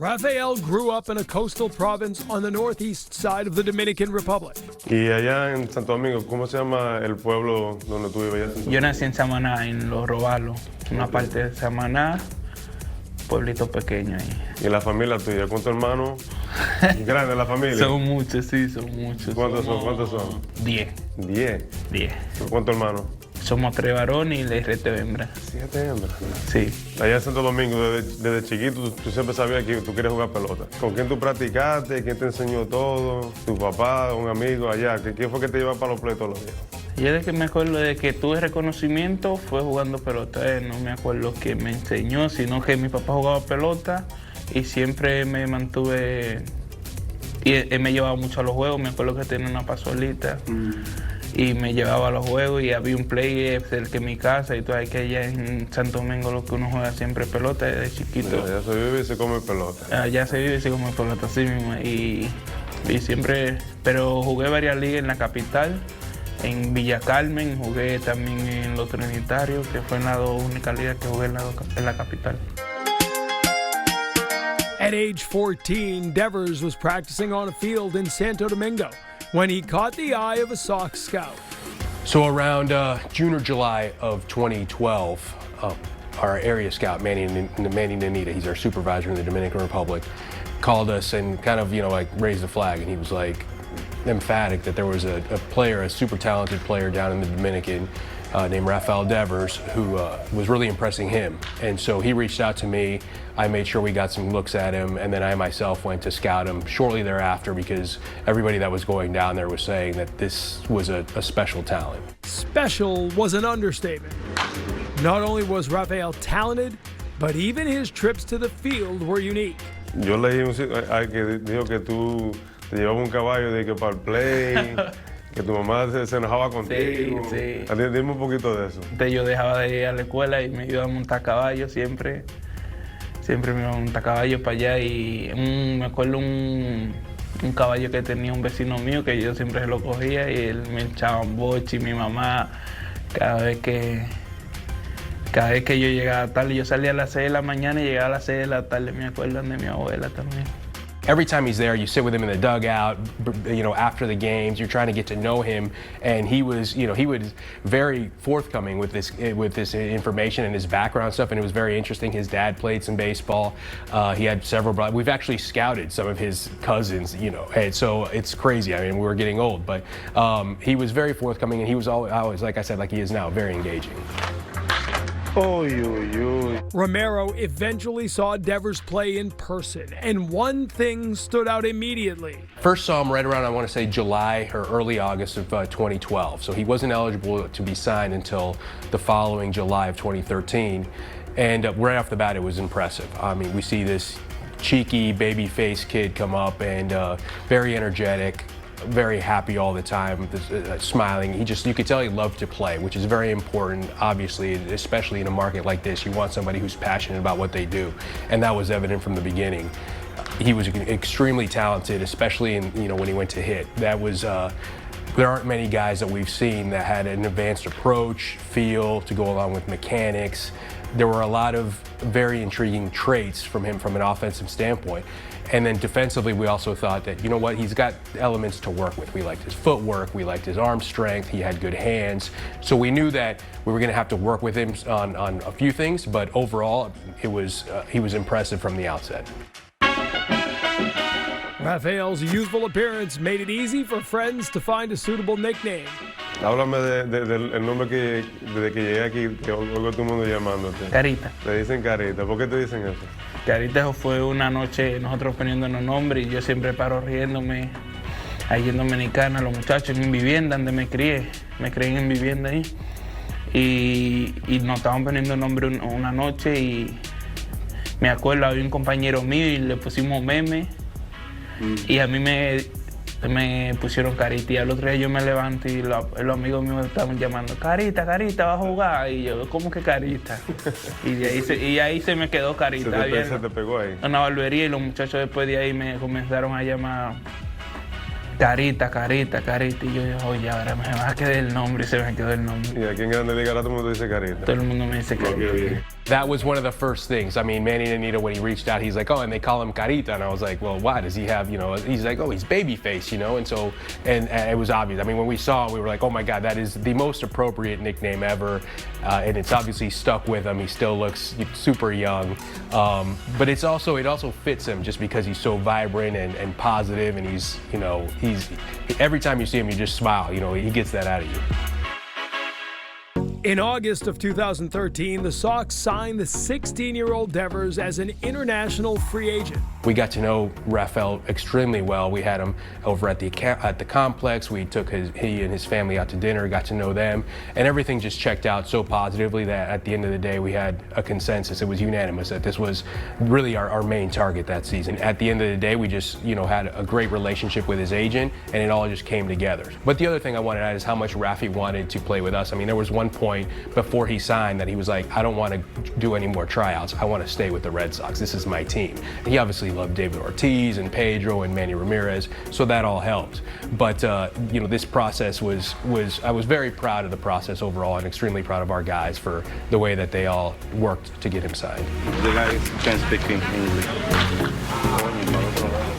Rafael grew up in a coastal province on the northeast side of the Dominican Republic. Y allá en Santo Domingo, ¿cómo se llama el pueblo donde tú vives? Yo nací en Samaná, en Los Róbalos, una parte de Samaná, pueblito pequeño ahí. ¿Y la familia tuya? ¿Cuántos hermanos? ¿Grande la familia? Son muchos, sí, son muchos. ¿Cuántos son? 10. 10. 10. ¿Cuántos hermanos? Somos 3 varones y el resto de hembras. 7 hembras. Sí. Allá en Santo Domingo, desde chiquito, tú siempre sabías que tú quieres jugar pelota. ¿Con quién tú practicaste? ¿Quién te enseñó todo? ¿Tu papá? ¿Un amigo allá? ¿Quién fue que te llevaba para los play todos los días? Yo desde que me acuerdo de que tuve reconocimiento fue jugando pelota. No me acuerdo quién me enseñó, sino que mi papá jugaba pelota y siempre me mantuve... Y él me llevaba mucho a los juegos. Me acuerdo que tenía una pasolita y me llevaba a los juegos y había un play cerca de mi casa y todo. Hay que allá en Santo Domingo lo que uno juega siempre es pelota desde chiquito. Allá se vive y se come pelota. Allá se vive y se come pelota, así mismo. Y siempre... Pero jugué varias ligas en la capital. En Villa Carmen, jugué también en los Trinitarios, que fue en la única liga que jugué en la capital. At age 14, Devers was practicing on a field in Santo Domingo when he caught the eye of a Sox scout. So around June or July of 2012, our area scout, Manny Nanita, he's our supervisor in the Dominican Republic, called us and kind of, raised the flag, and he was like, emphatic that there was a player, a super talented player down in the Dominican named Rafael Devers who was really impressing him. And so he reached out to me. I made sure we got some looks at him, and then I myself went to scout him shortly thereafter because everybody that was going down there was saying that this was a special talent. Special was an understatement. Not only was Rafael talented, but even his trips to the field were unique. Yo leí un sitio que dijo que tú te llevaba un caballo de que para el play, que tu mamá se enojaba contigo. Sí. Dime un poquito de eso. Yo dejaba de ir a la escuela y me iba a montar caballo siempre. Siempre me iba a montar caballo para allá y me acuerdo un caballo que tenía un vecino mío que yo siempre lo cogía y él me echaba un boche y mi mamá cada vez que yo llegaba tarde, yo salía a las 6 de la mañana y llegaba a las 6 de la tarde, me acuerdan de mi abuela también. Every time he's there, you sit with him in the dugout, after the games, you're trying to get to know him, and he was very forthcoming with this information and his background stuff, and it was very interesting. His dad played some baseball. He had several brothers. We've actually scouted some of his cousins, and so it's crazy. I mean, we were getting old, but he was very forthcoming, and he was always, like I said, like he is now, very engaging. Romero eventually saw Devers play in person, and one thing stood out immediately. First saw him right around, I want to say, July or early August of 2012. So he wasn't eligible to be signed until the following July of 2013. And right off the bat, it was impressive. I mean, we see this cheeky, baby-faced kid come up and very energetic, very happy all the time, smiling. You could tell he loved to play, which is very important, obviously, especially in a market like this. You want somebody who's passionate about what they do, and that was evident from the beginning. He was extremely talented, especially when he went to hit. That was there aren't many guys that we've seen that had an advanced approach, feel to go along with mechanics. There were a lot of very intriguing traits from him from an offensive standpoint. And then defensively, we also thought that, he's got elements to work with. We liked his footwork, we liked his arm strength, he had good hands. So we knew that we were going to have to work with him on a few things, but overall, he was impressive from the outset. Rafael's youthful appearance made it easy for friends to find a suitable nickname. Háblame del nombre que desde que llegué aquí, que oigo todo el mundo llamándote. Carita. Te dicen Carita. ¿Por qué te dicen eso? Carita fue una noche nosotros poniéndonos nombre y yo siempre paro riéndome. Allí en Dominicana, los muchachos en mi vivienda donde me crié en vivienda ahí. Y nos estaban poniendo nombre una noche y me acuerdo, había un compañero mío y le pusimos meme. Y a mí me pusieron Carita y al otro día yo me levanto y los amigos míos me estaban llamando, Carita, va a jugar. Y yo, ¿cómo que Carita? y ahí se me quedó Carita. Se te pegó ahí. Una barbería y los muchachos después de ahí me comenzaron a llamar Carita. Y yo digo, oye, ahora me va a quedar el nombre, y se me quedó el nombre. Y aquí en Grande Liga ahora todo el mundo dice Carita. Todo el mundo me dice Carita. That was one of the first things. I mean, Manny and Anita, when he reached out, he's like, oh, and they call him Carita. And I was like, well, why? Does he have, you know, he's like, oh, he's babyface, you know? And so, and it was obvious. I mean, when we saw it, we were like, oh my God, that is the most appropriate nickname ever. And it's obviously stuck with him. He still looks super young. But it also fits him just because he's so vibrant and positive. And he's, you know, every time you see him, you just smile. You know, he gets that out of you. In August of 2013, the Sox signed the 16-year-old Devers as an international free agent. We got to know Rafael extremely well. We had him over at the complex. We took he and his family out to dinner, got to know them, and everything just checked out so positively that at the end of the day, we had a consensus. It was unanimous that this was really our main target that season. At the end of the day, we just, you know, had a great relationship with his agent, and it all just came together. But the other thing I wanted to add is how much Rafi wanted to play with us. I mean, there was one point before he signed that he was like, I don't want to do any more tryouts. I want to stay with the Red Sox. This is my team. And he obviously loved David Ortiz and Pedro and Manny Ramirez, so that all helped. But you know, this process I was very proud of the process overall and extremely proud of our guys for the way that they all worked to get him signed. The guys can speak English.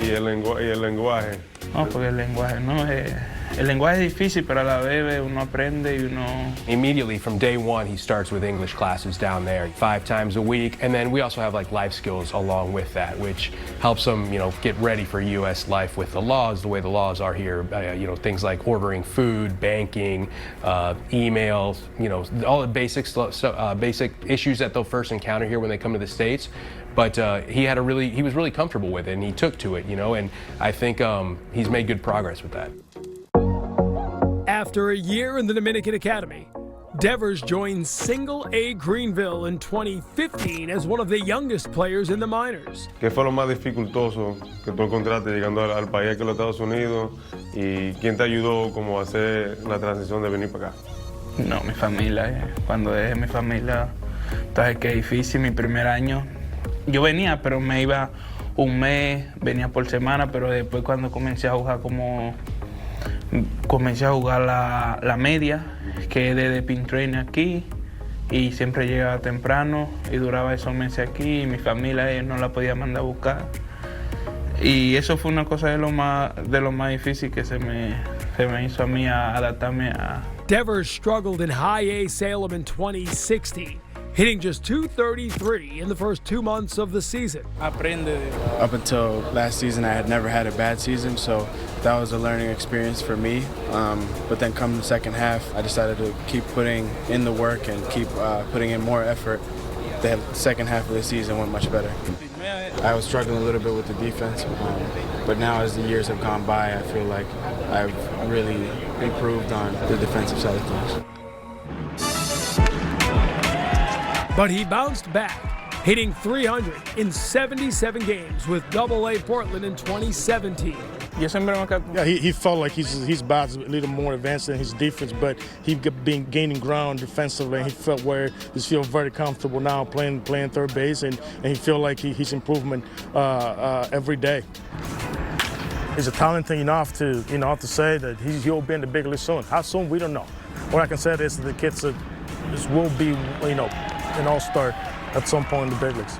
Y el lenguaje. No, porque el lenguaje no es... El lenguaje es difícil, pero a la vez uno aprende y uno... Immediately from day one, he starts with English classes down there 5 times a week. And then we also have like life skills along with that, which helps him, you know, get ready for U.S. life with the laws, the way the laws are here. You know, things like ordering food, banking, emails, you know, all the basic issues that they'll first encounter here when they come to the States. But he was really comfortable with it, and he took to it, you know, and I think he's made good progress with that. After a year in the Dominican Academy, Devers joined Single-A Greenville in 2015 as one of the youngest players in the minors. ¿Qué fue lo más dificultoso que tú encontraste llegando al país que los Estados Unidos y quién te ayudó como a hacer la transición de venir para acá? No, mi familia. Cuando dejé mi familia, entonces qué difícil. Mi primer año, yo venía, pero me iba un mes, venía por semana, pero después cuando comencé a jugar la media, quedé de pin trainer aquí y siempre llegaba temprano y duraba esos meses aquí y mi familia no la podía mandar a buscar. Y eso fue una cosa de lo más difícil que se me hizo a mí adaptarme a... Devers struggled in High A Salem in 2016, hitting just .233 in the first 2 months of the season. Up until last season, I had never had a bad season, so that was a learning experience for me. But then come the second half, I decided to keep putting in the work and keep putting in more effort. The second half of the season went much better. I was struggling a little bit with the defense, but now as the years have gone by, I feel like I've really improved on the defensive side of things. But he bounced back, hitting .300 in 77 games with AA Portland in 2017. Yeah, he felt like his bats a little more advanced than his defense, but he's been gaining ground defensively, and he felt where he feels very comfortable now playing third base, and he feel like his improvement every day. He's a talented enough to say that he'll be in the big league soon. How soon, we don't know. What I can say is that the kids will be, an all-star at some point in the big leagues.